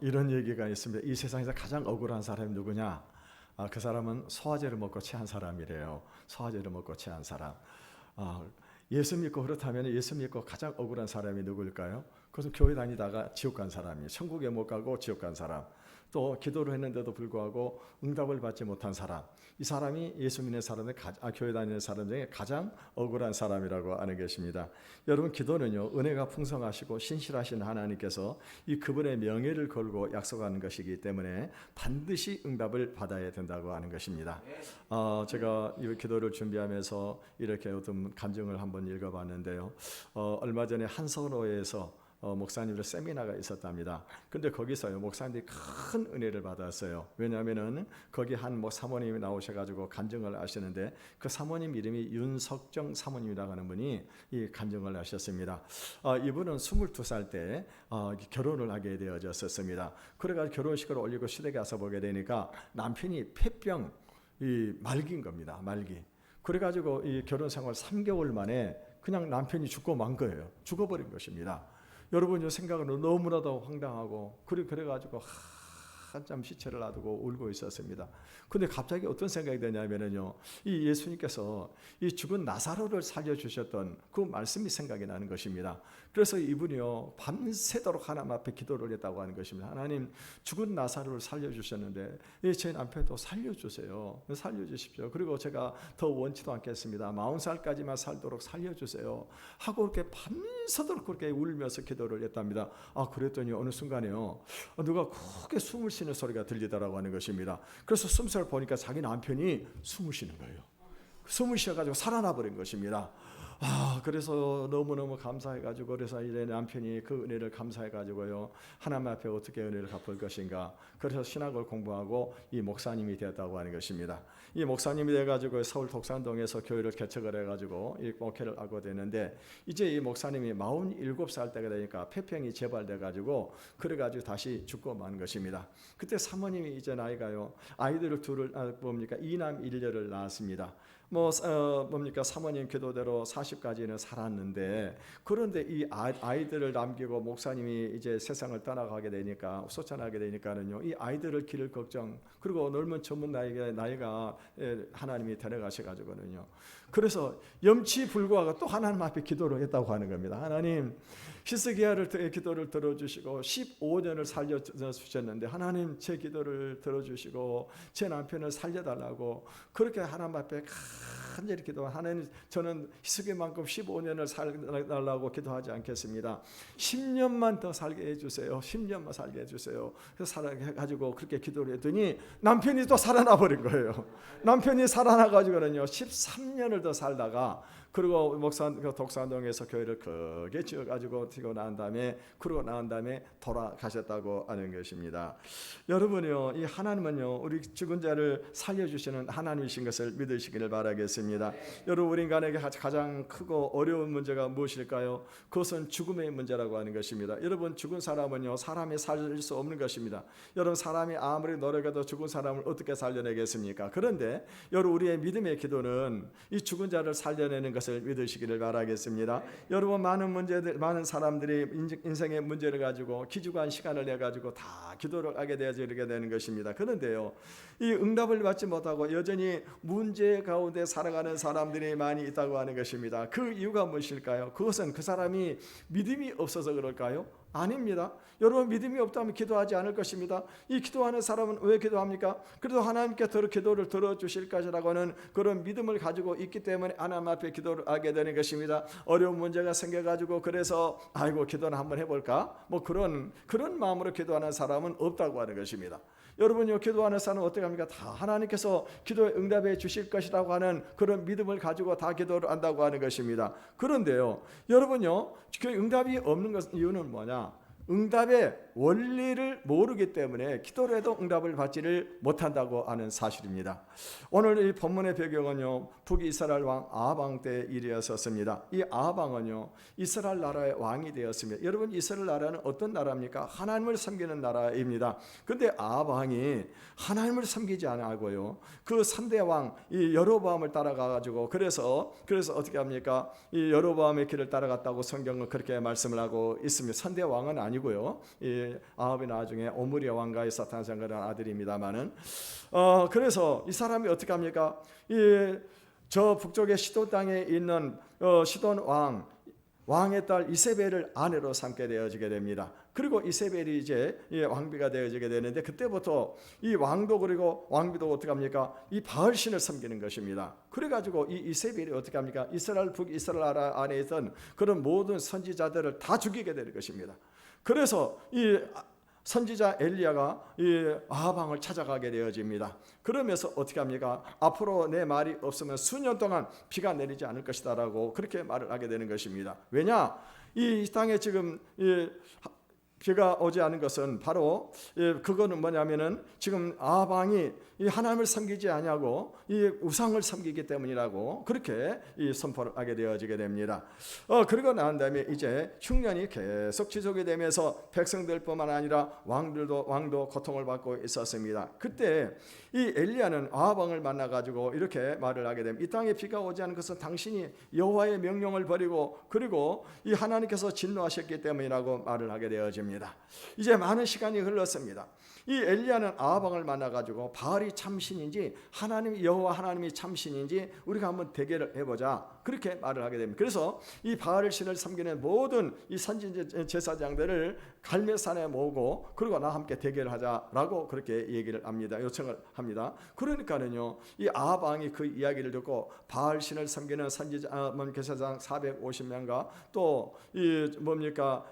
이런 얘기가 있습니다. 이 세상에서 가장 억울한 사람이 누구냐? 그 사람은 소화제를 먹고 체한 사람이래요. 소화제를 먹고 체한 사람. 예수 믿고 그렇다면 예수 믿고 가장 억울한 사람이 누구일까요? 그것은 교회 다니다가 지옥 간 사람이에요. 천국에 못 가고 지옥 간 사람. 또 기도를 했는데도 불구하고 응답을 받지 못한 사람. 이 사람이 예수 믿는 사람의 교회 다니는 사람 중에 가장 억울한 사람이라고 하는 것입니다. 여러분, 기도는요, 은혜가 풍성하시고 신실하신 하나님께서 이 그분의 명예를 걸고 약속하는 것이기 때문에 반드시 응답을 받아야 된다고 하는 것입니다. 제가 이 기도를 준비하면서 이렇게 어떤 간증을 한번 읽어봤는데요. 얼마 전에 한선호에서 목사님들 세미나가 있었답니다. 근데 거기서요, 목사님들이 큰 은혜를 받았어요. 왜냐하면은 거기 한 사모님이 나오셔가지고 간증을 하시는데 그 사모님 이름이 윤석정 사모님이라고 하는 분이 이 간증을 하셨습니다. 이분은 22살 때 결혼을 하게 되어졌었습니다. 그래가지고 결혼식을 올리고 시댁에 가서 보게 되니까 남편이 폐병 말기인 겁니다. 말기. 그래가지고 이 결혼 생활 3개월 만에 그냥 남편이 죽고 만 거예요. 죽어버린 것입니다. 여러분, 이 생각은 너무나도 황당하고 그래가지고 한참 시체를 놔두고 울고 있었습니다. 근데 갑자기 어떤 생각이 드냐면요, 이 예수님께서 이 죽은 나사로를 살려주셨던 그 말씀이 생각이 나는 것입니다. 그래서 이분이요, 밤새도록 하나님 앞에 기도를 했다고 하는 것입니다. 하나님, 죽은 나사로를 살려주셨는데 제 남편도 살려주세요. 살려주십시오. 그리고 제가 더 원치도 않겠습니다. 40살까지만 살도록 살려주세요 하고 이렇게 밤새도록 그렇게 울면서 기도를 했답니다. 그랬더니 어느 순간에요, 누가 크게 숨을 쉬는 소리가 들리더라고 하는 것입니다. 그래서 숨소리를 보니까 자기 남편이 숨을 쉬는 거예요. 숨을 쉬어가지고 살아나 버린 것입니다. 그래서 너무너무 감사해가지고, 그래서 이제 남편이 그 은혜를 감사해가지고요, 하나님 앞에 어떻게 은혜를 갚을 것인가, 그래서 신학을 공부하고 이 목사님이 되었다고 하는 것입니다. 이 목사님이 돼가지고 서울 독산동에서 교회를 개척을 해가지고 이 목회를 하고 되는데, 이제 이 목사님이 47살 때가 되니까 폐병이 재발돼가지고 그래가지고 다시 죽고 만 것입니다. 그때 사모님이 이제 나이가요, 아이들을 둘을 2남 1녀를 낳았습니다. 사모님 기도대로 40까지는 살았는데, 그런데 이 아이들을 남기고 목사님이 이제 세상을 떠나가게 되니까, 소천하게 되니까는요, 이 아이들을 기를 걱정, 그리고 넓은 전문 나이가 하나님이 데려가셔가지고는요, 그래서 염치불구하고 또 하나님 앞에 기도를 했다고 하는 겁니다. 하나님, 히스기야를 기도를 들어주시고 15년을 살려주셨는데 하나님, 제 기도를 들어주시고 제 남편을 살려달라고 그렇게 하나님 앞에 간절히 기도한 하나님, 저는 히스기야만큼 15년을 살달라고 기도하지 않겠습니다. 10년만 더 살게 해주세요. 10년만 살게 해주세요. 그래서 살아가지고 그렇게 기도를 했더니 남편이 또 살아나 버린 거예요. 남편이 살아나가지고는요, 13년을 더 살다가, 그리고 독산동에서 교회를 크게 지어가지고 그러고 나온 다음에 돌아가셨다고 하는 것입니다. 여러분요, 이 하나님은요, 우리 죽은 자를 살려주시는 하나님이신 것을 믿으시기를 바라겠습니다. 여러분, 우리 인간에게 가장 크고 어려운 문제가 무엇일까요? 그것은 죽음의 문제라고 하는 것입니다. 여러분, 죽은 사람은요, 사람이 살릴 수 없는 것입니다. 여러분, 사람이 아무리 노력해도 죽은 사람을 어떻게 살려내겠습니까? 그런데 여러분, 우리의 믿음의 기도는 이 죽은 자를 살려내는 것을 믿으시기를 바라겠습니다. 여러분, 많은 사람들이 인생의 문제를 가지고 기주간 시간을 내 가지고 다 기도를 하게 되어서 이렇게 되는 것입니다. 그런데요, 이 응답을 받지 못하고 여전히 문제 가운데 살아가는 사람들이 많이 있다고 하는 것입니다. 그 이유가 무엇일까요? 그것은 그 사람이 믿음이 없어서 그럴까요? 아닙니다. 여러분, 믿음이 없다면 기도하지 않을 것입니다. 이 기도하는 사람은 왜 기도합니까? 그래도 하나님께 기도를 들어주실 것이라고 하는 그런 믿음을 가지고 있기 때문에 하나님 앞에 기도를 하게 되는 것입니다. 어려운 문제가 생겨가지고 그래서 기도는 한번 해볼까? 그런 마음으로 기도하는 사람은 없다고 하는 것입니다. 여러분요, 기도하는 사람은 어떻게 합니까? 다 하나님께서 기도에 응답해 주실 것이라고 하는 그런 믿음을 가지고 다 기도를 한다고 하는 것입니다. 그런데요, 여러분요, 그 응답이 없는 이유는 뭐냐? 응답의 원리를 모르기 때문에 기도를 해도 응답을 받지를 못한다고 하는 사실입니다. 오늘 이 본문의 배경은요, 북이스라엘 왕 아방 때 일이었었습니다. 이 아방은요, 이스라엘 나라의 왕이 되었습니다. 여러분, 이스라엘 나라는 어떤 나라입니까? 하나님을 섬기는 나라입니다. 그런데 아방이 하나님을 섬기지 않고요, 그 3대 왕 이 여로보암을 따라가가지고 그래서 어떻게 합니까? 이 여로보암의 길을 따라갔다고 성경은 그렇게 말씀을 하고 있습니다. 3대 왕은 아니고요. 이 아합이 나중에 오므리아 왕가의 사탄 그런 아들입니다만은 그래서 이 사람이 어떻게 합니까? 저 북쪽의 시돈 땅에 있는 시돈 왕의 딸 이세벨을 아내로 삼게 되어지게 됩니다. 그리고 이세벨이 이제 왕비가 되어지게 되는데 그때부터 이 왕도 그리고 왕비도 어떻게 합니까? 이 바알신을 섬기는 것입니다. 그래가지고 이 이세벨이 어떻게 합니까? 이스라엘 북이스라엘 안에 있던 그런 모든 선지자들을 다 죽이게 되는 것입니다. 그래서 이 선지자 엘리야가 이 아합 왕을 찾아가게 되어집니다. 그러면서 어떻게 합니까? 앞으로 내 말이 없으면 수년 동안 비가 내리지 않을 것이다라고 그렇게 말을 하게 되는 것입니다. 왜냐? 이 땅에 지금 비가 오지 않은 것은 바로 그거는 뭐냐면은 지금 아합 왕이 이 하나님을 섬기지 아니하고 이 우상을 섬기기 때문이라고 그렇게 이 선포를 하게 되어지게 됩니다. 그리고 난 다음에 이제 흉년이 계속 지속이 되면서 백성들뿐만 아니라 왕도 고통을 받고 있었습니다. 그때 이 엘리야는 아합 왕을 만나 가지고 이렇게 말을 하게 됩니다. 이 땅에 비가 오지 않은 것은 당신이 여호와의 명령을 버리고 그리고 이 하나님께서 진노하셨기 때문이라고 말을 하게 되어집니다. 이제 많은 시간이 흘렀습니다. 이 엘리야는 아합 왕을 만나 가지고 바알이 참신인지 여호와 하나님이 참신인지 우리가 한번 대결을 해보자 그렇게 말을 하게 됩니다. 그래서 이 바알 신을 섬기는 모든 이 선지 제사장들을 갈멜산에 모으고 그리고 나 함께 대결하자라고 그렇게 얘기를 합니다. 요청을 합니다. 그러니까는요 이 아합 왕이 그 이야기를 듣고 바알 신을 섬기는 제사장 450명과 또 이 뭡니까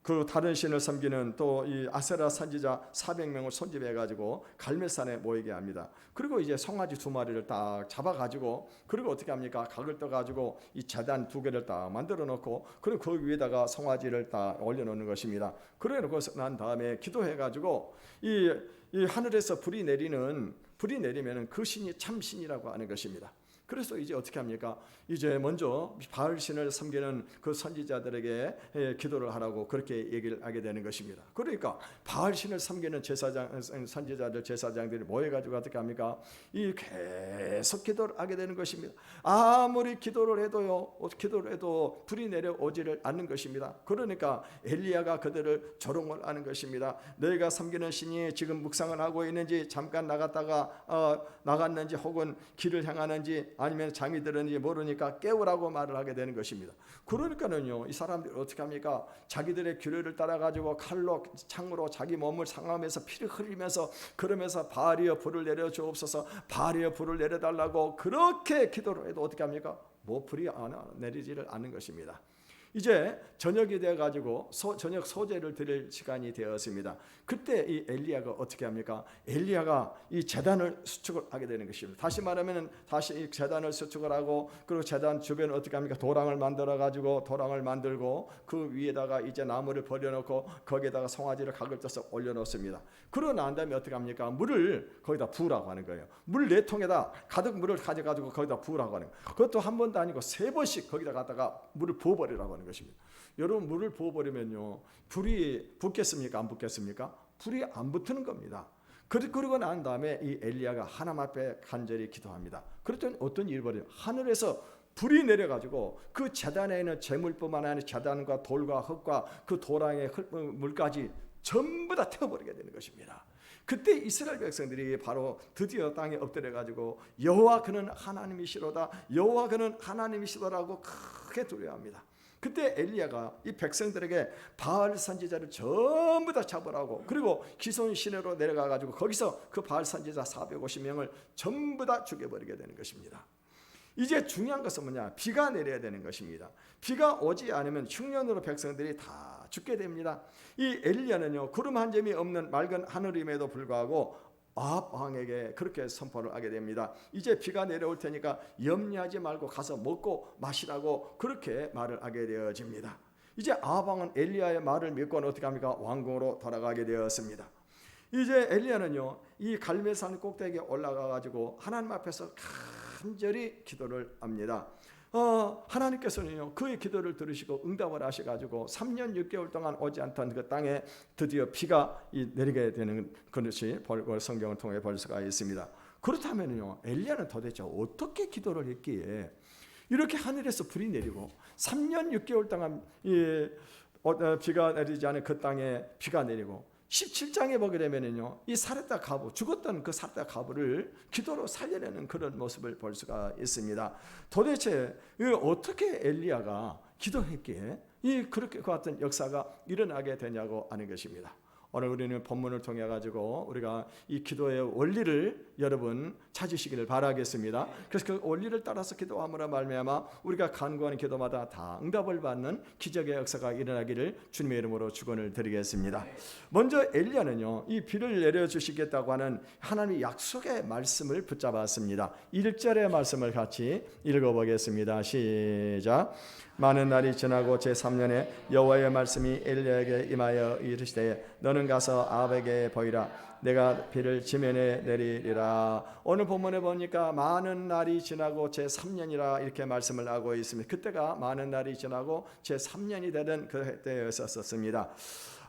그 다른 신을 섬기는 또 이 아세라 선지자 400명을 손집해 가지고 갈멜산에 모이게 합니다. 그리고 이제 송아지 2마리를 딱 잡아 가지고 그리고 어떻게 합니까? 각을 떠 가지고 이 제단 2개를 딱 만들어 놓고 그리고 그 위에다가 송아지를 딱 올려 놓는 것입니다. 그래 놓고 난 다음에 기도해 가지고 이 하늘에서 불이 내리면은 그 신이 참신이라고 하는 것입니다. 그래서 이제 어떻게 합니까? 이제 먼저 바알 신을 섬기는 그 선지자들에게 기도를 하라고 그렇게 얘기를 하게 되는 것입니다. 그러니까 바알 신을 섬기는 선지자들 제사장들이 모여가지고 어떻게 합니까? 이 계속 기도를 하게 되는 것입니다. 아무리 기도를 해도 불이 내려오지를 않는 것입니다. 그러니까 엘리야가 그들을 조롱을 하는 것입니다. 너희가 섬기는 신이 지금 묵상을 하고 있는지 잠깐 나갔는지 혹은 길을 향하는지 아니면 잠이 들었는지 모르니까 깨우라고 말을 하게 되는 것입니다. 그러니까는요 이 사람들이 어떻게 합니까? 자기들의 규례를 따라 가지고 칼로 창으로 자기 몸을 상하면서 피를 흘리면서 그러면서 바알이여 불을 내려 주옵소서, 바알이여 불을 내려달라고 그렇게 기도를 해도 어떻게 합니까? 불이 내리지를 않는 것입니다. 이제 저녁이 되어 가지고 저녁 소제를 드릴 시간이 되었습니다. 그때 이 엘리야가 어떻게 합니까? 엘리야가 이 제단을 수축을 하게 되는 것입니다. 다시 말하면 다시 이 제단을 수축을 하고 그리고 제단 주변에 어떻게 합니까? 도랑을 만들고 그 위에다가 이제 나무를 버려놓고 거기에다가 송아지를 각을 떠서 올려놓습니다. 그러고 난 다음에 어떻게 합니까? 물을 거기다 부으라고 하는 거예요. 물 4통에다 가득 물을 가져가지고 거기다 부으라고 하는 거예요. 그것도 한 번도 아니고 3번씩 거기다 갖다가 물을 부어버리라고 하는 것입니다. 여러분 물을 부어버리면요 불이 붙겠습니까? 안 붙겠습니까? 불이 안 붙는 겁니다. 그리고 난 다음에 이 엘리야가 하나님 앞에 간절히 기도합니다. 그랬더니 어떤 일이 벌어요? 하늘에서 불이 내려가지고 그 제단에 있는 재물뿐만 아니라 제단과 돌과 흙과 그 도랑의 물까지 전부 다 태워버리게 되는 것입니다. 그때 이스라엘 백성들이 바로 드디어 땅에 엎드려 가지고 여호와 그는 하나님이시로다, 여호와 그는 하나님이시더라고 크게 두려워합니다. 그때 엘리야가 이 백성들에게 바알 선지자를 전부 다 잡으라고 그리고 기손 시내로 내려가 가지고 거기서 그 바알 선지자 450명을 전부 다 죽여버리게 되는 것입니다. 이제 중요한 것은 뭐냐? 비가 내려야 되는 것입니다. 비가 오지 않으면 흉년으로 백성들이 다 죽게 됩니다. 이 엘리야는요 구름 한 점이 없는 맑은 하늘임에도 불구하고 아합 왕에게 그렇게 선포를 하게 됩니다. 이제 비가 내려올 테니까 염려하지 말고 가서 먹고 마시라고 그렇게 말을 하게 되어집니다. 이제 아합 왕은 엘리야의 말을 믿고는 어떻게 합니까? 왕궁으로 돌아가게 되었습니다. 이제 엘리야는요 이 갈멜산 꼭대기에 올라가 가지고 하나님 앞에서 간절히 기도를 합니다. 하나님께서는요 그의 기도를 들으시고 응답을 하셔가지고 3년 6개월 동안 오지 않던 그 땅에 드디어 비가 내리게 되는 것이 성경을 통해 볼 수가 있습니다. 그렇다면요 엘리야는 도대체 어떻게 기도를 했기에 이렇게 하늘에서 불이 내리고 3년 6개월 동안 비가 내리지 않은 그 땅에 비가 내리고 17장에 보게 되면은요, 이 사렙다 가부, 죽었던 그 사렙다 가부를 기도로 살려내는 그런 모습을 볼 수가 있습니다. 도대체 어떻게 엘리야가 기도했기에 그렇게 그 같은 역사가 일어나게 되냐고 하는 것입니다. 오늘 우리는 본문을 통해 가지고 우리가 이 기도의 원리를 여러분 찾으시기를 바라겠습니다. 그래서 그 원리를 따라서 기도함으로 말미암아 우리가 간구하는 기도마다 다 응답을 받는 기적의 역사가 일어나기를 주님의 이름으로 축원을 드리겠습니다. 먼저 엘리야는요, 이 비를 내려 주시겠다고 하는 하나님의 약속의 말씀을 붙잡았습니다. 1절의 말씀을 같이 읽어보겠습니다. 시작. 많은 날이 지나고 제3년에 여호와의 말씀이 엘리야에게 임하여 이르시되 너는 가서 아합에게 보이라. 내가 비를 지면에 내리리라. 오늘 본문에 보니까 많은 날이 지나고 제3년이라 이렇게 말씀을 하고 있습니다. 그때가 많은 날이 지나고 제3년이 되던 그때였었습니다.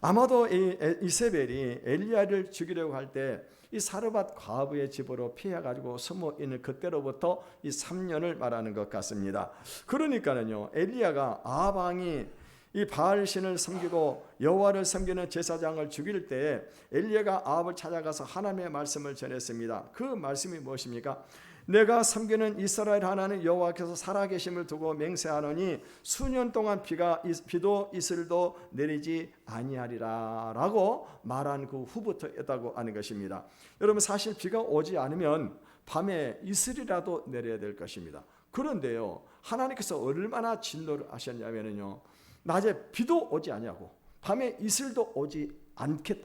아마도 이세벨이 엘리야를 죽이려고 할 때 이 사르밧 과부의 집으로 피해가지고 숨어 있는 그때로부터 이 3년을 말하는 것 같습니다. 그러니까는요, 엘리야가 아합 왕이 이 바알신을 섬기고 여호와를 섬기는 제사장을 죽일 때 엘리야가 아합을 찾아가서 하나님의 말씀을 전했습니다. 그 말씀이 무엇입니까? 내가 섬기는 이스라엘 하나님 여호와께서 살아계심을 두고 맹세하노니 수년 동안 비도 이슬도 내리지 아니하리라 라고 말한 그 후부터였다고 하는 것입니다. 여러분, 사실 비가 오지 않으면 밤에 이슬이라도 내려야 될 것입니다. 그런데요, 하나님께서 얼마나 진노를 하셨냐면요, 낮에 비도 오지 아니하고 밤에 이슬도 오지 않게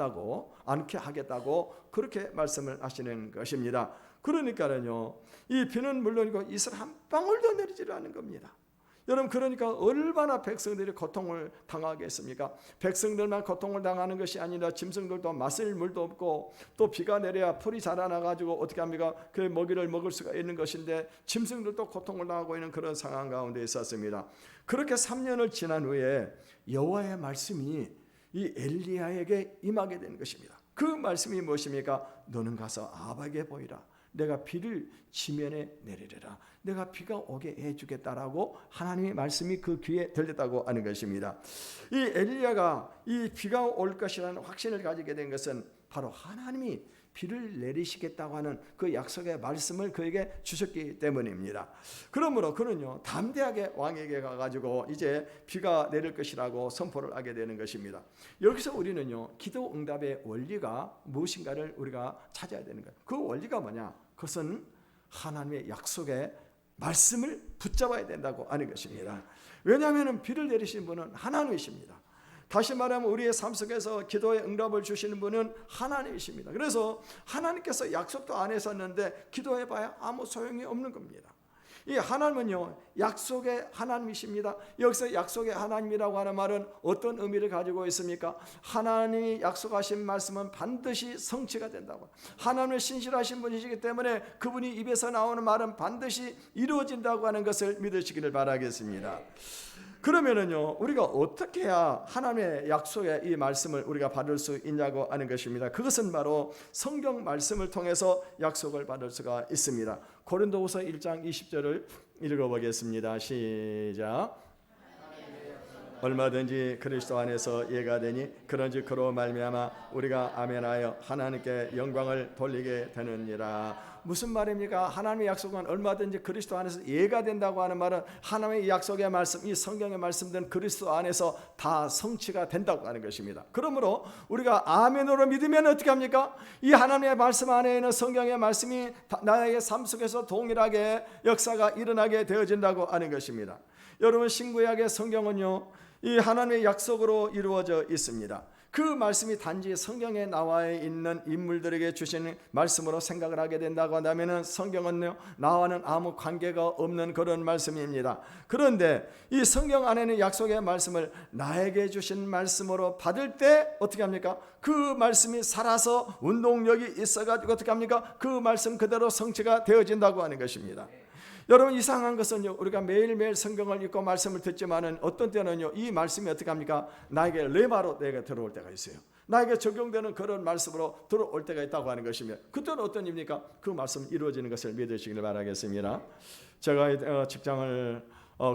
하겠다고 그렇게 말씀을 하시는 것입니다. 그러니까는요, 이 비는 물론이고 이슬 한 방울도 내리지 않는 겁니다. 여러분, 그러니까 얼마나 백성들이 고통을 당하겠습니까? 백성들만 고통을 당하는 것이 아니라 짐승들도 마실 물도 없고 또 비가 내려야 풀이 자라나가지고 어떻게 합니까? 그 먹이를 먹을 수가 있는 것인데 짐승들도 고통을 당하고 있는 그런 상황 가운데 있었습니다. 그렇게 3년을 지난 후에 여호와의 말씀이 이 엘리야에게 임하게 된 것입니다. 그 말씀이 무엇입니까? 너는 가서 아합에게 보이라. 내가 비를 지면에 내리리라. 내가 비가 오게 해주겠다라고 하나님의 말씀이 그 귀에 들렸다고 하는 것입니다. 이 엘리야가 이 비가 올 것이라는 확신을 가지게 된 것은 바로 하나님이 비를 내리시겠다고 하는 그 약속의 말씀을 그에게 주셨기 때문입니다. 그러므로 그는요, 담대하게 왕에게 가가지고 이제 비가 내릴 것이라고 선포를 하게 되는 것입니다. 여기서 우리는요, 기도 응답의 원리가 무엇인가를 우리가 찾아야 되는 거예요. 그 원리가 뭐냐? 그것은 하나님의 약속의 말씀을 붙잡아야 된다고 하는 것입니다. 왜냐하면 비를 내리시는 분은 하나님이십니다. 다시 말하면 우리의 삶 속에서 기도의 응답을 주시는 분은 하나님이십니다. 그래서 하나님께서 약속도 안 했었는데 기도해봐야 아무 소용이 없는 겁니다. 이 하나님은요, 약속의 하나님이십니다. 여기서 약속의 하나님이라고 하는 말은 어떤 의미를 가지고 있습니까? 하나님이 약속하신 말씀은 반드시 성취가 된다고. 하나님은 신실하신 분이시기 때문에 그분이 입에서 나오는 말은 반드시 이루어진다고 하는 것을 믿으시기를 바라겠습니다. 그러면은요, 우리가 어떻게 해야 하나님의 약속의 이 말씀을 우리가 받을 수 있냐고 하는 것입니다. 그것은 바로 성경 말씀을 통해서 약속을 받을 수가 있습니다. 고린도후서 1장 20절을 읽어보겠습니다. 시작. 얼마든지 그리스도 안에서 이해가 되니 그런즉 그로 말미암아 우리가 아멘하여 하나님께 영광을 돌리게 되느니라. 무슨 말입니까? 하나님의 약속은 얼마든지 그리스도 안에서 이해가 된다고 하는 말은 하나님의 약속의 말씀, 이 성경의 말씀들은 그리스도 안에서 다 성취가 된다고 하는 것입니다. 그러므로 우리가 아멘으로 믿으면 어떻게 합니까? 이 하나님의 말씀 안에 있는 성경의 말씀이 나의 삶 속에서 동일하게 역사가 일어나게 되어진다고 하는 것입니다. 여러분, 신구약의 성경은요, 이 하나님의 약속으로 이루어져 있습니다. 그 말씀이 단지 성경에 나와 있는 인물들에게 주시는 말씀으로 생각을 하게 된다고 한다면 성경은요, 나와는 아무 관계가 없는 그런 말씀입니다. 그런데 이 성경 안에는 약속의 말씀을 나에게 주신 말씀으로 받을 때 어떻게 합니까? 그 말씀이 살아서 운동력이 있어가지고 어떻게 합니까? 그 말씀 그대로 성취가 되어진다고 하는 것입니다. 여러분, 이상한 것은요, 우리가 매일매일 성경을 읽고 말씀을 듣지만은 어떤 때는요, 이 말씀이 어떻게 합니까? 나에게 레마로 내게 들어올 때가 있어요. 나에게 적용되는 그런 말씀으로 들어올 때가 있다고 하는 것이며, 그때는 어떤 일입니까? 그 말씀 이루어지는 것을 믿으시길 바라겠습니다. 제가 직장을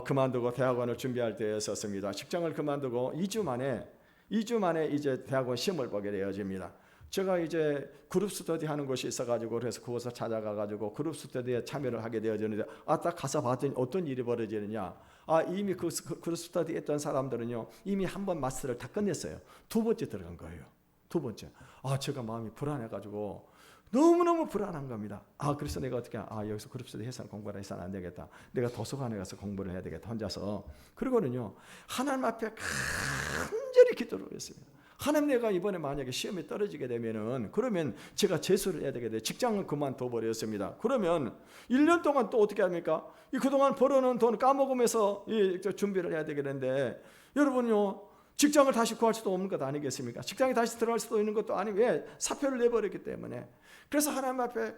그만두고 대학원을 준비할 때였었습니다. 직장을 그만두고 2주 만에 이제 대학원 시험을 보게 되어집니다. 제가 이제 그룹 스터디 하는 곳이 있어가지고 그래서 그곳을 찾아가가지고 그룹 스터디에 참여를 하게 되어지는데 딱 가서 봤더니 어떤 일이 벌어지느냐. 이미 그 그룹 스터디 했던 사람들은요 이미 한 번 마스터를 다 끝냈어요. 두 번째 들어간 거예요. 두 번째. 제가 마음이 불안해가지고 너무너무 불안한 겁니다. 그래서 내가 어떻게 여기서 그룹 스터디 해서 공부를 해서는 안 되겠다. 내가 도서관에 가서 공부를 해야 되겠다. 혼자서. 그러고는요 하나님 앞에 간절히 기도를 했습니다. 하나님, 내가 이번에 만약에 시험에 떨어지게 되면은 그러면 제가 재수를 해야 되게 돼. 직장을 그만둬 버렸습니다. 그러면 1년 동안 또 어떻게 합니까? 그동안 벌어놓은 돈 까먹으면서 준비를 해야 되겠는데, 여러분요 직장을 다시 구할 수도 없는 것 아니겠습니까? 직장에 다시 들어갈 수도 있는 것도 아니고, 왜? 사표를 내버렸기 때문에. 그래서 하나님 앞에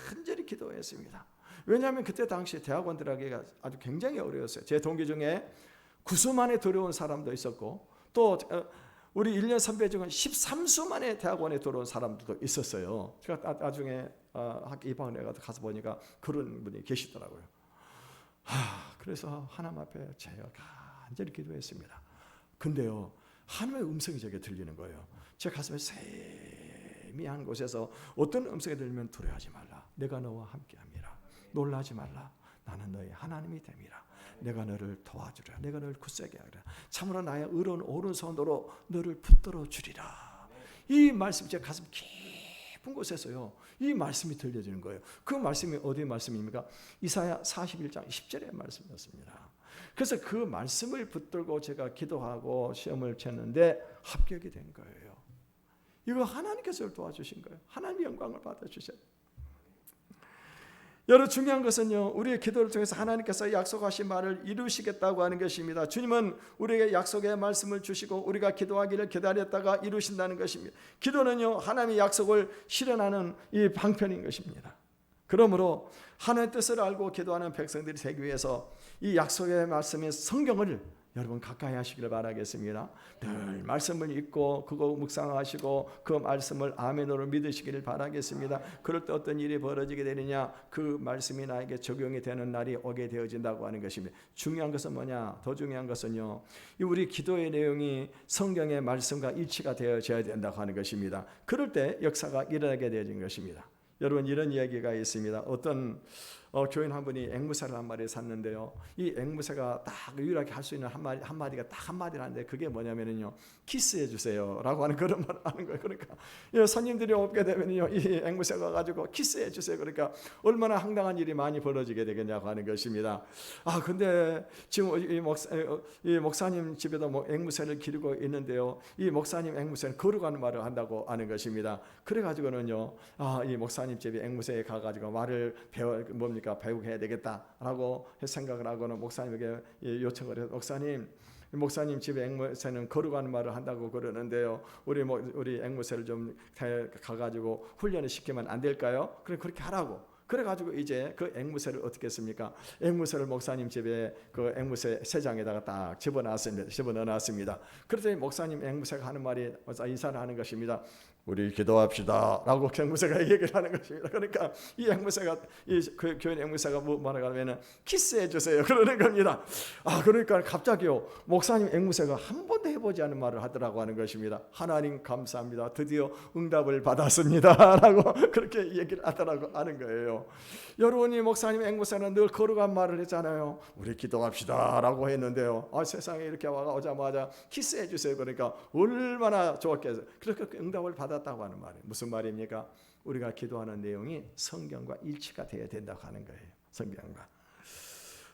간절히 기도했습니다. 왜냐하면 그때 당시 대학원 들어가기가 아주 굉장히 어려웠어요. 제 동기 중에 9수 만에 들어온 사람도 있었고, 또 우리 1년 선배 중에 13수 만에 대학원에 들어온 사람들도 있었어요. 제가 나중에 학교 입학을 해서 가서 보니까 그런 분이 계시더라고요. 그래서 하나님 앞에 제가 간절히 기도했습니다. 근데요 하나님의 음성이 제게 들리는 거예요. 제 가슴에 세미한 곳에서 어떤 음성이 들리면 두려워하지 말라. 내가 너와 함께함이라. 놀라지 말라. 나는 너의 하나님이 됨이라. 내가 너를 도와주리라. 내가 너를 굳세게 하리라. 참으로 나의 의로운 오른손으로 너를 붙들어 주리라. 이 말씀, 제 가슴 깊은 곳에서요 이 말씀이 들려지는 거예요. 그 말씀이 어디의 말씀입니까? 이사야 41장 10절의 말씀이었습니다. 그래서 그 말씀을 붙들고 제가 기도하고 시험을 쳤는데 합격이 된 거예요. 이거 하나님께서 도와주신 거예요. 하나님의 영광을 받아주셔요. 여러 중요한 것은요 우리의 기도를 통해서 하나님께서 약속하신 말을 이루시겠다고 하는 것입니다. 주님은 우리에게 약속의 말씀을 주시고 우리가 기도하기를 기다렸다가 이루신다는 것입니다. 기도는요 하나님의 약속을 실현하는 이 방편인 것입니다. 그러므로 하나님의 뜻을 알고 기도하는 백성들이 되기 위해서 이 약속의 말씀의 성경을 여러분 가까이 하시기를 바라겠습니다. 늘 말씀을 읽고 그거 묵상하시고 그 말씀을 아멘으로 믿으시기를 바라겠습니다. 그럴 때 어떤 일이 벌어지게 되느냐, 그 말씀이 나에게 적용이 되는 날이 오게 되어진다고 하는 것입니다. 중요한 것은 뭐냐? 더 중요한 것은요 우리 기도의 내용이 성경의 말씀과 일치가 되어져야 된다고 하는 것입니다. 그럴 때 역사가 일어나게 되어진 것입니다. 여러분 이런 이야기가 있습니다. 어떤 교인 한 분이 앵무새를 한 마리 샀는데요. 이 앵무새가 딱 유일하게 할 수 있는 한마디가 딱 한마디라는데 그게 뭐냐면요. 키스해 주세요 라고 하는 그런 말을 하는 거예요. 그러니까 손님들이 오게 되면요. 이 앵무새가 가지고 키스해 주세요. 그러니까 얼마나 황당한 일이 많이 벌어지게 되겠냐고 하는 것입니다. 근데 지금 이 목사님 집에도 앵무새를 기르고 있는데요. 이 목사님 앵무새는 거룩한 말을 한다고 하는 것입니다. 그래가지고는요. 이 목사님 집에 앵무새에 가가지고 말을 배우게 해야 되겠다라고 생각을 하고는 목사님에게 요청을 해서 목사님 집에 앵무새는 거룩한 말을 한다고 그러는데요. 우리 앵무새를 좀 가가지고 훈련을 시키면 안 될까요? 그렇게 하라고. 그래가지고 이제 그 앵무새를 어떻게 했습니까? 앵무새를 목사님 집에 그 앵무새 새장에다가 딱 집어넣어놨습니다. 그랬더니 목사님 앵무새가 하는 말이 인사를 하는 것입니다. 우리 기도합시다 라고 앵무새가 얘기를 하는 것입니다. 그러니까 이 앵무새가 그 교인 앵무새가 뭐라고 하면은 키스해 주세요 그러는 겁니다. 그러니까 갑자기요 목사님 앵무새가 한 번도 해보지 않은 말을 하더라고 하는 것입니다. 하나님 감사합니다. 드디어 응답을 받았습니다 라고 그렇게 얘기를 하더라고 하는 거예요. 여러분이 목사님 앵무새는 늘 거룩한 말을 했잖아요. 우리 기도합시다 라고 했는데요. 세상에 이렇게 오자마자 키스해 주세요 그러니까 얼마나 좋았겠어요. 그렇게 응답을 받았다고 하는 말이에요. 무슨 말입니까? 우리가 기도하는 내용이 성경과 일치가 되어야 된다고 하는 거예요. 성경과.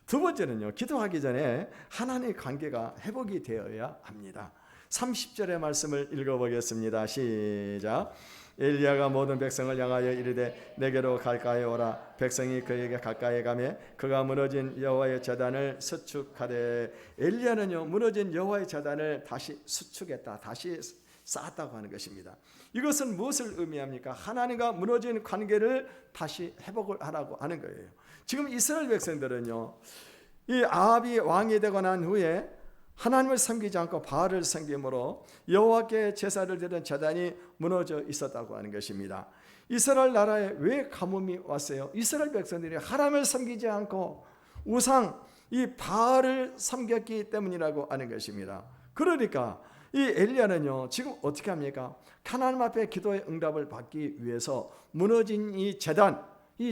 두 번째는요. 기도하기 전에 하나님의 관계가 회복이 되어야 합니다. 30절의 말씀을 읽어보겠습니다. 시작. 엘리야가 모든 백성을 향하여 이르되 내게로 가까이 오라. 백성이 그에게 가까이 가매 그가 무너진 여호와의 제단을 수축하되. 엘리야는요 무너진 여호와의 제단을 다시 수축했다. 다시 쌓았다고 하는 것입니다. 이것은 무엇을 의미합니까? 하나님과 무너진 관계를 다시 회복을 하라고 하는 거예요. 지금 이스라엘 백성들은요 이 아합이 왕이 되고 난 후에 하나님을 섬기지 않고 바알을 섬김으로 여호와께 제사를 드리는 제단이 무너져 있었다고 하는 것입니다. 이스라엘 나라에 왜 가뭄이 왔어요? 이스라엘 백성들이 하나님을 섬기지 않고 우상 이 바알을 섬겼기 때문이라고 하는 것입니다. 그러니까 이 엘리야는요 지금 어떻게 합니까? 하나님 앞에 기도의 응답을 받기 위해서 무너진 이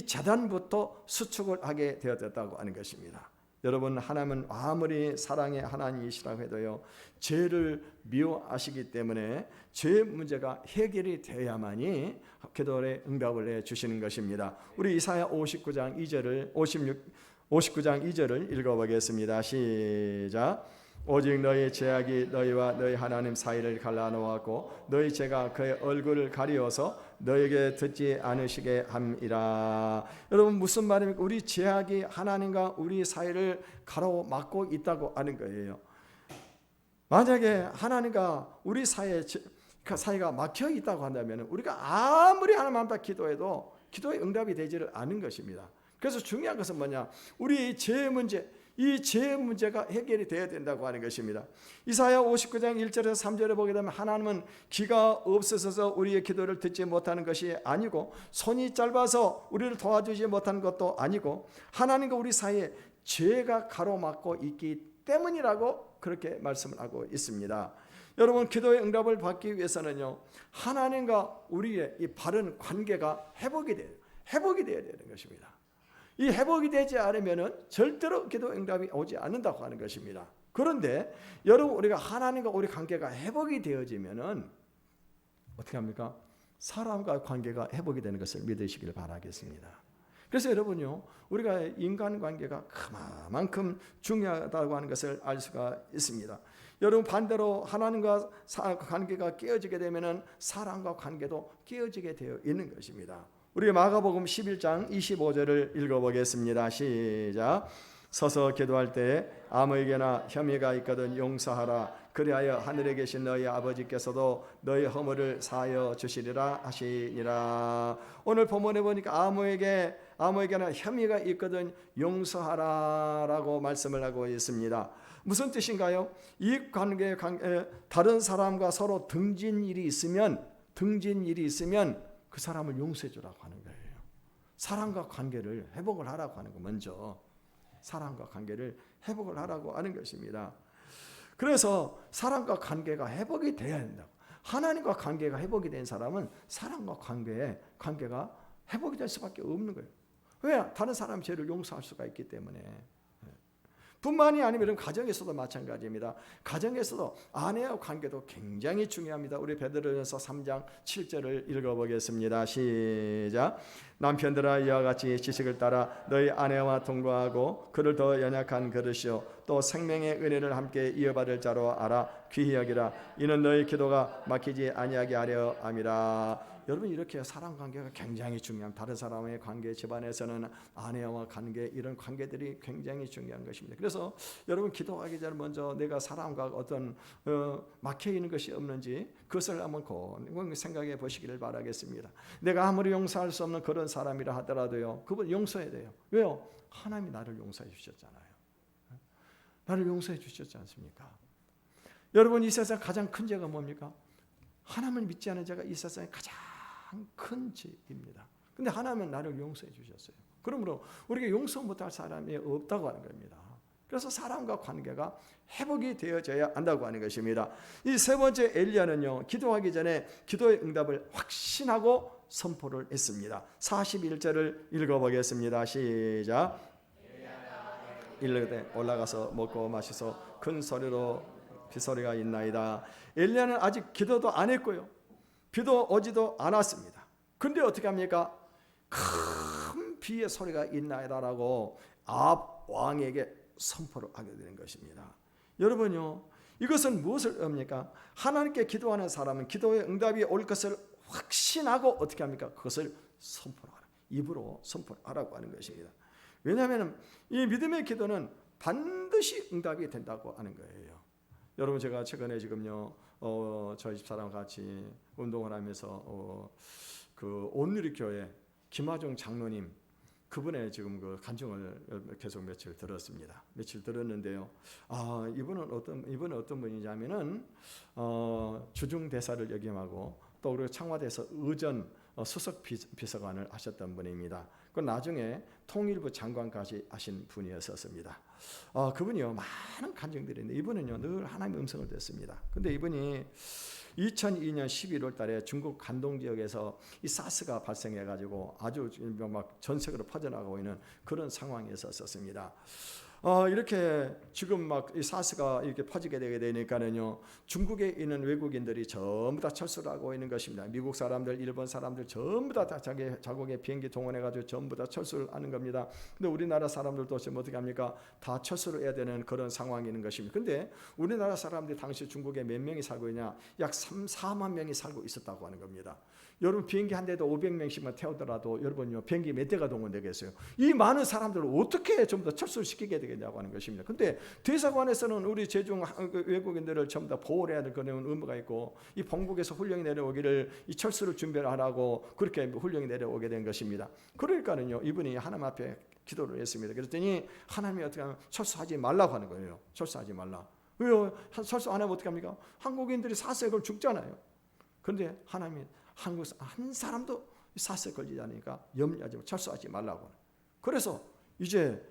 재단부터 수축을 하게 되었다고 하는 것입니다. 여러분, 하나님은 아무리 사랑의 하나님이시라고 해도요 죄를 미워하시기 때문에 죄 문제가 해결이 되어야만이 기도의 응답을 해주시는 것입니다. 우리 이사야 59장 2절을 읽어보겠습니다. 시작. 오직 너희 죄악이 너희와 너희 하나님 사이를 갈라놓았고 너희 죄가 그의 얼굴을 가리워서 너희에게 듣지 않으시게 함이라. 여러분, 무슨 말입니까? 우리 죄악이 하나님과 우리 사이를 가로막고 있다고 하는 거예요. 만약에 하나님과 우리 사이가 막혀 있다고 한다면 우리가 아무리 하나님 앞에 기도해도 기도의 응답이 되지를 않은 것입니다. 그래서 중요한 것은 뭐냐? 우리 이 죄 문제가 해결이 되어야 된다고 하는 것입니다. 이사야 59장 1절에서 3절에 보게 되면 하나님은 귀가 없으셔서 우리의 기도를 듣지 못하는 것이 아니고 손이 짧아서 우리를 도와주지 못하는 것도 아니고 하나님과 우리 사이에 죄가 가로막고 있기 때문이라고 그렇게 말씀을 하고 있습니다. 여러분, 기도의 응답을 받기 위해서는요 하나님과 우리의 이 바른 관계가 회복이 되어야 되는 것입니다. 이 회복이 되지 않으면 절대로 기도 응답이 오지 않는다고 하는 것입니다. 그런데 여러분, 우리가 하나님과 우리 관계가 회복이 되어지면은 어떻게 합니까? 사람과 관계가 회복이 되는 것을 믿으시길 바라겠습니다. 그래서 여러분요, 우리가 인간관계가 그만큼 중요하다고 하는 것을 알 수가 있습니다. 여러분, 반대로 하나님과 관계가 깨어지게 되면은 사람과 관계도 깨어지게 되어 있는 것입니다. 우리 마가복음 11장 25절을 읽어보겠습니다. 시작. 서서 기도할 때 아무에게나 혐의가 있거든 용서하라. 그리하여 하늘에 계신 너희 아버지께서도 너희 허물을 사하여 주시리라 하시니라. 오늘 본문에 보니까 아무에게나 혐의가 있거든 용서하라라고 말씀을 하고 있습니다. 무슨 뜻인가요? 이 관계 다른 사람과 서로 등진 일이 있으면 그 사람을 용서해 주라고 하는 거예요. 사람과 관계를 회복을 하라고 하는 거, 먼저 사람과 관계를 회복을 하라고 하는 것입니다. 그래서 사람과 관계가 회복이 돼야 된다고. 하나님과 관계가 회복이 된 사람은 사람과 관계가 회복이 될 수밖에 없는 거예요. 왜? 다른 사람 죄를 용서할 수가 있기 때문에. 뿐만이 아니면 가정에서도 마찬가지입니다. 가정에서도 아내와 관계도 굉장히 중요합니다. 우리 베드로전서 3장 7절을 읽어보겠습니다. 시작. 남편들아, 이와 같이 지식을 따라 너희 아내와 동거하고 그를 더 연약한 그릇이요 또 생명의 은혜를 함께 이어받을 자로 알아 귀히 여기라. 이는 너희 기도가 막히지 아니하게 하려 함이라. 여러분, 이렇게 사람 관계가 굉장히 중요합니다. 다른 사람의 관계, 집안에서는 아내와 관계, 이런 관계들이 굉장히 중요한 것입니다. 그래서 여러분, 기도하기 전에 먼저 내가 사람과 어떤 막혀 있는 것이 없는지 그것을 한번 생각해 보시기를 바라겠습니다. 내가 아무리 용서할 수 없는 그런 사람이라 하더라도요, 그분 용서해야 돼요. 왜요? 하나님이 나를 용서해 주셨잖아요. 나를 용서해 주셨지 않습니까? 여러분, 이 세상 가장 큰 죄가 뭡니까? 하나님을 믿지 않은 자가 이 세상에 가장 큰 죄입니다. 근데 하나님은 나를 용서해 주셨어요. 그러므로 우리가 용서 못할 사람이 없다고 하는 겁니다. 그래서 사람과 관계가 회복이 되어져야 한다고 하는 것입니다. 이 세 번째, 엘리야는요 기도하기 전에 기도의 응답을 확신하고 선포를 했습니다. 41절을 읽어보겠습니다. 시작. 이르되 올라가서 먹고 마시소 큰 소리로 비소리가 있나이다. 엘리야는 아직 기도도 안 했고요, 비도 오지도 않았습니다. 근데 어떻게 합니까? 큰 비의 소리가 있나이다라고 앞 왕에게 선포를 하게 되는 것입니다. 여러분요, 이것은 무엇을 의미합니까? 하나님께 기도하는 사람은 기도의 응답이 올 것을 확신하고 어떻게 합니까? 그것을 선포하라, 입으로 선포하라고 하는 것입니다. 왜냐하면 이 믿음의 기도는 반드시 응답이 된다고 하는 거예요. 여러분, 제가 최근에 지금요 저희 집사람과 같이 운동을 하면서 그 온누리교회 김하종 장로님, 그분의 지금 그 간증을 계속 며칠 들었습니다. 며칠 들었는데요. 이분은 어떤 분이냐면은 주중 대사를 역임하고 또 그리고 청와대에서 의전 수석 비서관을 하셨던 분입니다. 그 나중에 통일부 장관까지 하신 분이었습니다. 그분이요 많은 간증들이 있는데 이분은요 늘 하나님의 음성을 듣습니다. 근데 이분이 2002년 11월 달에 중국 간동 지역에서 이 사스가 발생해 가지고 아주 막 전 세계로 퍼져나가고 있는 그런 상황에 있었습니다. 이렇게 지금 막 이 사스가 이렇게 퍼지게 되게 되니까는요 중국에 있는 외국인들이 전부 다 철수를 하고 있는 것입니다. 미국 사람들, 일본 사람들 전부 다 자기 자국의 비행기 동원해 가지고 전부 다 철수를 하는 겁니다. 근데 우리나라 사람들도 지금 어떻게 합니까? 다 철수를 해야 되는 그런 상황이 있는 것입니다. 근데 우리나라 사람들이 당시 중국에 몇 명이 살고 있냐? 약 4만 명이 살고 있었다고 하는 겁니다. 여러분 비행기 한 대도 500명씩만 태우더라도 여러분요 비행기 몇 대가 동원되겠어요? 이 많은 사람들을 어떻게 전부 다 철수를 시키게 되겠냐고 하는 것입니다. 근데 대사관에서는 우리 제중 외국인들을 전부 다 보호를 해야 될 그런 의무가 있고 이 본국에서 훈령이 내려오기를 이 철수를 준비를 하라고 그렇게 훈령이 내려오게 된 것입니다. 그러니까는요 이분이 하나님 앞에 기도를 했습니다. 그랬더니 하나님이 어떻게 하면 철수하지 말라고 하는 거예요. 철수하지 말라. 왜요? 철수 안 하면 어떻게 합니까? 한국인들이 사스에 걸려 죽잖아요. 그런데 하나님이 한국에서 한 사람도 사스에 걸리지 않으니까 염려하지 말고 철수하지 말라고. 그래서 이제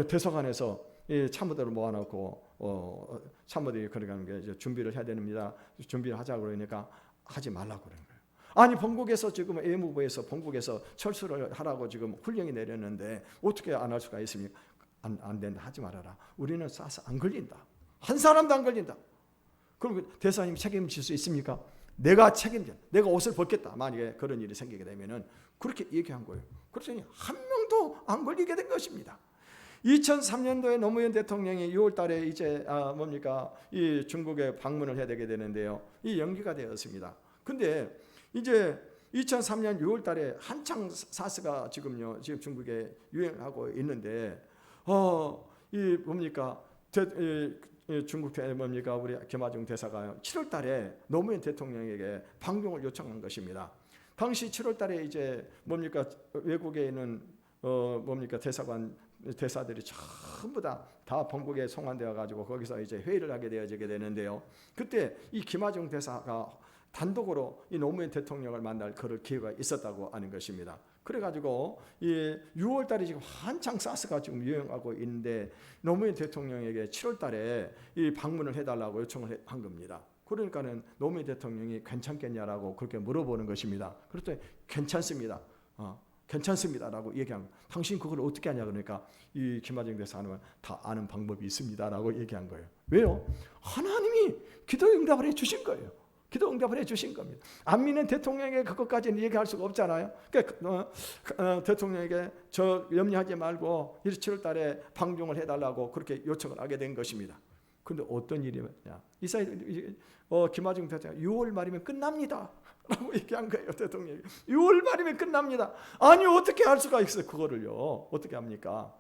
대사관에서 참모들을 모아놓고 참모들이 그러는 게 이제 준비를 해야 됩니다. 준비를 하자고 그러니까 하지 말라고 그러는 거예요. 아니 본국에서 지금 외무부에서 본국에서 철수를 하라고 지금 훈령이 내렸는데 어떻게 안 할 수가 있습니까? 안 된다. 하지 말아라. 우리는 사스 안 걸린다. 한 사람도 안 걸린다. 그럼 대사님 책임질 수 있습니까? 내가 책임져. 내가 옷을 벗겠다. 만약에 그런 일이 생기게 되면은 그렇게 얘기한 거예요. 그랬더니 한 명도 안 걸리게 된 것입니다. 2003년도에 노무현 대통령이 6월 달에 이제 이 중국에 방문을 해야 되게 되는데요. 이 연기가 되었습니다. 근데 이제 2003년 6월 달에 한창 사스가 지금 중국에 유행하고 있는데 중국 우리 김하중 대사가 7월 달에 노무현 대통령에게 방문을 요청한 것입니다. 당시 7월 달에 이제 외국에 있는 대사들이 전부 다 본국에 송환되어 가지고 거기서 이제 회의를 하게 되어지게 되는데요. 그때 이 김하중 대사가 단독으로 이 노무현 대통령을 만날 그럴 기회가 있었다고 하는 것입니다. 그래가지고 이 6월 달에 지금 한창 사스가 지금 유행하고 있는데 노무현 대통령에게 7월 달에 이 방문을 해달라고 요청을 한 겁니다. 그러니까는 노무현 대통령이 괜찮겠냐라고 그렇게 물어보는 것입니다. 그랬더니 괜찮습니다. 괜찮습니다라고 얘기한 거예요. 당신 그걸 어떻게 하냐 그러니까 이 김하중 대사는 다 아는 방법이 있습니다라고 얘기한 거예요. 왜요? 하나님이 기도 응답을 해주신 거예요. 기도 응답을 해주신 겁니다. 안 믿는 대통령에게 그것까지는 얘기할 수가 없잖아요. 그러니까 대통령에게 저 염려하지 말고 7월 달에 방중을 해달라고 그렇게 요청을 하게 된 것입니다. 그런데 어떤 일이냐? 김하중 대통령 6월 말이면 끝납니다. 라고 얘기한 거예요. 대통령이 6월 말이면 끝납니다. 아니 어떻게 할 수가 있어요. 그거를요. 어떻게 합니까?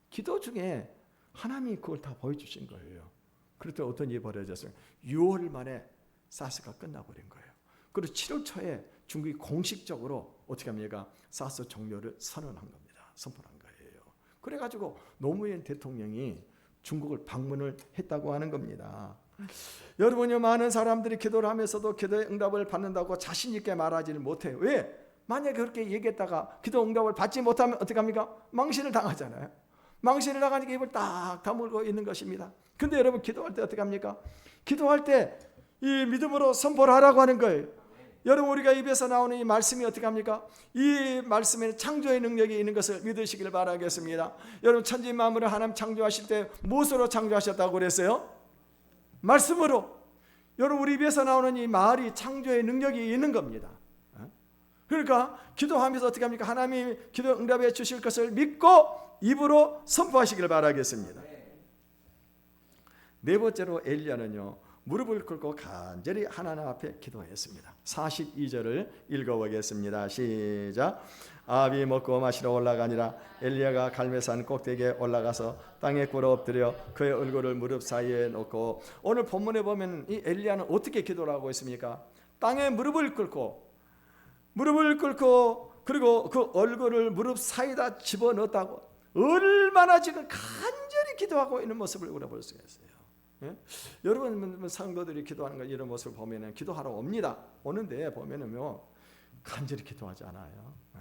기도 중에 하나님이 그걸 다 보여주신 거예요. 그랬더니 어떤 일이 벌어졌어요. 6월 만에 사스가 끝나버린 거예요. 그리고 7월 초에 중국이 공식적으로 어떻게 합니까? 사스 종료를 선언한 겁니다. 선포한 거예요. 그래가지고 노무현 대통령이 중국을 방문을 했다고 하는 겁니다. 여러분요 많은 사람들이 기도를 하면서도 기도의 응답을 받는다고 자신 있게 말하지는 못해요. 왜? 만약에 그렇게 얘기했다가 기도 응답을 받지 못하면 어떻게 합니까? 망신을 당하잖아요. 망신을 당하니까 입을 딱 다물고 있는 것입니다. 근데 여러분 기도할 때 어떻게 합니까? 기도할 때 이 믿음으로 선포를 하라고 하는 거예요. 여러분 우리가 입에서 나오는 이 말씀이 어떻게 합니까? 이 말씀에는 창조의 능력이 있는 것을 믿으시길 바라겠습니다. 여러분 천지 만물을 하나님 창조하실 때 무엇으로 창조하셨다고 그랬어요? 말씀으로. 여러분 우리 입에서 나오는 이 말이 창조의 능력이 있는 겁니다. 그러니까 기도하면서 어떻게 합니까? 하나님이 기도 응답해 주실 것을 믿고 입으로 선포하시길 바라겠습니다. 네 번째로 엘리야는요 무릎을 꿇고 간절히 하나님 앞에 기도했습니다. 42절을 읽어보겠습니다. 시작. 아합이 먹고 마시러 올라가니라. 엘리야가 갈멜산 꼭대기에 올라가서 땅에 꿇어 엎드려 그의 얼굴을 무릎 사이에 놓고. 오늘 본문에 보면 이 엘리야는 어떻게 기도를 하고 있습니까? 땅에 무릎을 꿇고 그리고 그 얼굴을 무릎 사이에다 집어넣었다고. 얼마나 지금 간절히 기도하고 있는 모습을 우리가 볼 수가 있어요. 예? 여러분 상도들이 기도하는 걸 이런 모습을 보면은 기도하러 옵니다. 오는데 보면은요 간절히 기도하지 않아요. 예?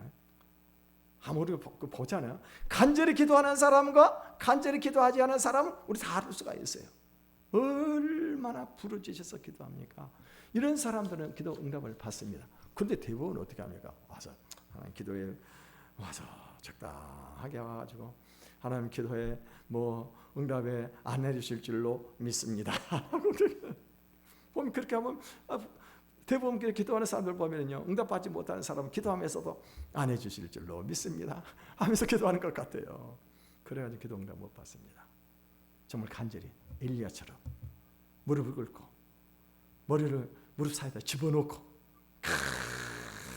아무리 보잖아요. 간절히 기도하는 사람과 간절히 기도하지 않은 사람은 우리 다 알 수가 있어요. 얼마나 부르짖어서 기도합니까? 이런 사람들은 기도 응답을 받습니다. 근데 대부분 어떻게 합니까? 와서 하나님 기도에 와서 적당하게 와가지고 하나님 기도에 뭐 응답에 안 내리실 줄로 믿습니다. 보면 그렇게 하면 대부분 기도하는 사람들 보면요, 응답받지 못하는 사람은 기도하면서도 안 해주실 줄로 믿습니다 하면서 기도하는 것 같아요. 그래가지고 기도 응답 못 받습니다. 정말 간절히 엘리야처럼 무릎을 꿇고 머리를 무릎 사이에다 집어넣고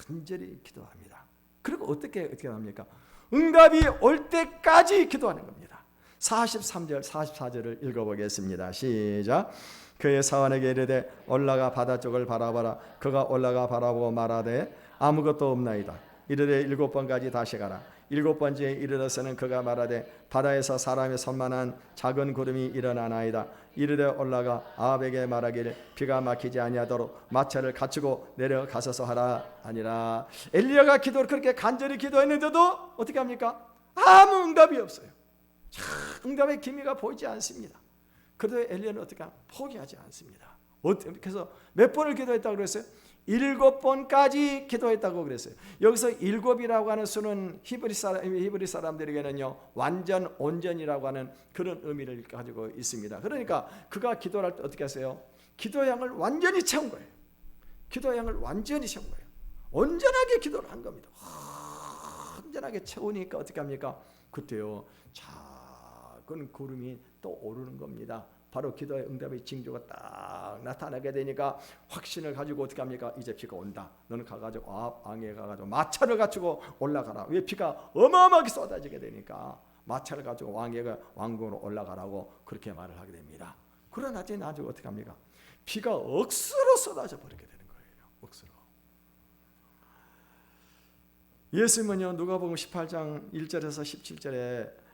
간절히 기도합니다. 그리고 어떻게 합니까? 응답이 올 때까지 기도하는 겁니다. 43절 44절을 읽어보겠습니다. 시작. 그의 사환에게 이르되 올라가 바다 쪽을 바라봐라. 그가 올라가 바라보고 말하되 아무것도 없나이다. 이르되 7번까지 다시 가라. 7번째에 이르러서는 그가 말하되 바다에서 사람의 손만한 작은 구름이 일어나나이다. 이르되 올라가 아합에게 말하기를 비가 막히지 아니하도록 마차를 갖추고 내려가서서 하라 아니라. 엘리야가 기도를 그렇게 간절히 기도했는데도 어떻게 합니까? 아무 응답이 없어요. 응답의 기미가 보이지 않습니다. 그래도 엘리야는 어떻게 포기하지 않습니다. 그래서 몇 번을 기도했다고 그랬어요? 7번까지 기도했다고 그랬어요. 여기서 7이라고 하는 수는 히브리 사람들에게는요, 완전 온전이라고 하는 그런 의미를 가지고 있습니다. 그러니까 그가 기도할 때 어떻게 하세요? 기도량을 완전히 채운 거예요. 기도량을 완전히 채운 거예요. 온전하게 기도를 한 겁니다. 온전하게 채우니까 어떻게 합니까? 그때요, 작은 구름이 또 오르는 겁니다. 바로 기도의 응답의 징조가 딱 나타나게 되니까 확신을 가지고 어떻게 합니까? 이제 비가 온다. 너는 가가지고 왕에 가가지고 마차를 갖추고 올라가라. 왜 비가 어마어마하게 쏟아지게 되니까 마차를 가지고 왕궁으로 올라가라고 그렇게 말을 하게 됩니다. 그러나 나중에 어떻게 합니까? 비가 억수로 쏟아져 버리게 되는 거예요. 억수로. 예수님은요, 누가복음 18장 1절에서 17절에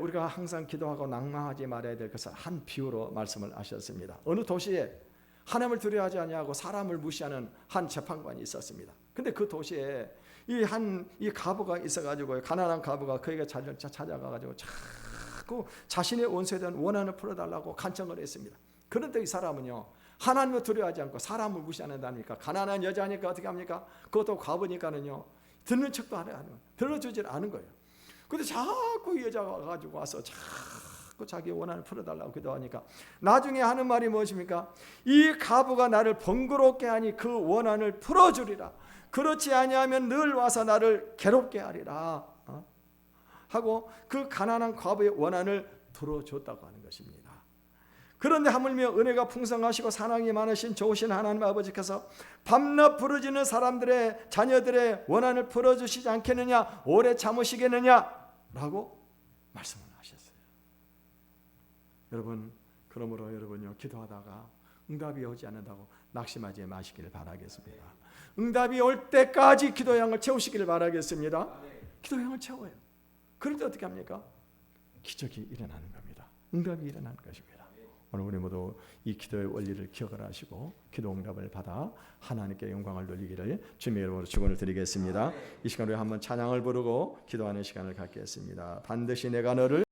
우리가 항상 기도하고 낭망하지 말아야 될 것을 한 비유로 말씀을 하셨습니다. 어느 도시에 하나님을 두려워하지 아니하고 사람을 무시하는 한 재판관이 있었습니다. 근데 그 도시에 이 과부가 있어가지고, 가난한 과부가 그에게 찾아가가지고 자꾸 자신의 원수에 대한 원한을 풀어달라고 간청을 했습니다. 그런데 이 사람은요, 하나님을 두려워하지 않고 사람을 무시한다니까, 가난한 여자니까 어떻게 합니까? 그것도 과부니까는요, 듣는 척도 안 해요. 들어주질 않은 거예요. 근데 자꾸 이 여자가 가지고 와서 자꾸 자기 원한을 풀어달라고 기도하니까 나중에 하는 말이 무엇입니까? 이 과부가 나를 번거롭게 하니 그 원한을 풀어주리라. 그렇지 아니하면 늘 와서 나를 괴롭게 하리라 하고 그 가난한 과부의 원한을 풀어줬다고 하는 것입니다. 그런데 하물며 은혜가 풍성하시고 사랑이 많으신 좋으신 하나님 아버지께서 밤낮 부르짖는 사람들의 자녀들의 원한을 풀어주시지 않겠느냐, 오래 참으시겠느냐 라고 말씀을 하셨어요. 여러분, 그러므로 여러분요, 기도하다가 응답이 오지 않는다고 낙심하지 마시기를 바라겠습니다. 응답이 올 때까지 기도량을 채우시기를 바라겠습니다. 기도량을 채워요. 그런데 어떻게 합니까? 기적이 일어나는 겁니다. 응답이 일어나는 것입니다. 오늘 우리 모두 이 기도의 원리를 기억을 하시고 기도 응답을 받아 하나님께 영광을 돌리기를 주님의 이름으로 축원을 드리겠습니다. 이 시간 우리 한번 찬양을 부르고 기도하는 시간을 갖겠습니다. 반드시 내가 너를